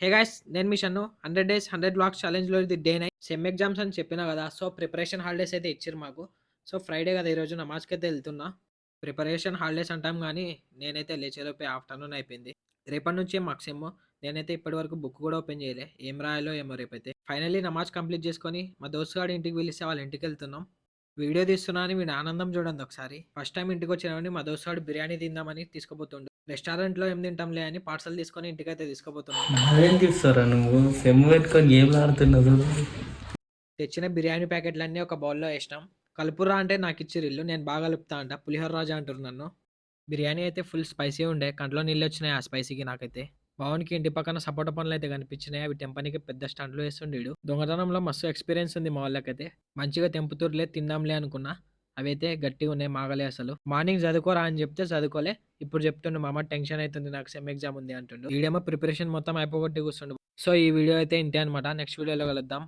Hey guys నేను మీ Shannu 100 days 100 blogs ఛాలెంజ్లో ఇది day 9 sem exams అని చెప్పినా కదా. సో ప్రిపరేషన్ హాలిడేస్ అయితే ఇచ్చారు మాకు. సో ఫ్రైడే కదా ఈరోజు నమాజ్కి అయితే వెళ్తున్నా. ప్రిపరేషన్ హాలిడేస్ అంటాం కానీ నేనైతే లేచేలోపే ఆఫ్టర్నూన్ అయిపోయింది. రేపటి నుంచి మాకు సెమ్. నేనైతే ఇప్పటివరకు బుక్ కూడా ఓపెన్ చేయలే. ఏం రాయాలో ఏమో రేపైతే. ఫైనల్లీ నమాజ్ కంప్లీట్ చేసుకొని మా దోస్తు గాడి ఇంటికి పిలిస్తే వాళ్ళ ఇంటికి వెళ్తున్నాం. వీడియో తీస్తున్నా అని వీడి ఆనందం చూడండి ఒకసారి. ఫస్ట్ టైం ఇంటికి వచ్చినవాడిని మా దోస్తు గాడు బిర్యానీ తిందామని తీసుకుపోతుండు. రెస్టారెంట్‌లో ఏం తింటాంలే అని పార్సల్ తీసుకొని ఇంటికైతే తీసుకుపోతున్నాం. అదేం తీస్తారా నువ్వు సెమ్ పెట్టుకొని గేమ్లు ఆడుతున్నావు చూడు. తెచ్చిన బిర్యానీ ప్యాకెట్లన్నీ ఒక బౌల్‌లో ఏసినాం. కలుపురా అంటే నాకిచ్చిర్రు ఈళ్ళు. నేను బాగా కలుపుతా అంట. పులిహోర రాజా అంటుర్రు నన్ను. బిర్యానీ అయితే ఫుల్ స్పైసీ ఉండే. కంట్లో నీళ్ళొచ్చినాయి ఆ స్పైసీకి నాకైతే. భవన్‌కి ఇంటి పక్కన సపోటా పండ్లయితే కనిపించినాయి. అవి తెంపనీకి పెద్ద స్టంట్‌లు ఏస్తుండు ఈడు. దొంగతనంలో మస్తు ఎక్స్‌పీరియన్స్ ఉంది మా వాళ్ళకైతే. మంచిగా తెంపుతుర్రులే తిందాంలే అనుకున్నా. అవైతే గట్టిగున్నాయి మాగలే అసలు. మార్నింగ్ చదువుకోరా అని చెప్తే చదువుకోలే. ఇప్పుడు చెప్తుండు మామ టెన్షన్ అయితుంది నాకు సెమ్ ఎగ్జామ్ ఉంది అంటుండు. ఈడేమో ప్రిపరేషన్ మొత్తం అయిపోగొట్టి కూర్చుండు. సో ఈ వీడియో అయితే ఇంతే అనమాట. నెక్స్ట్ వీడియోలో కలుద్దాం.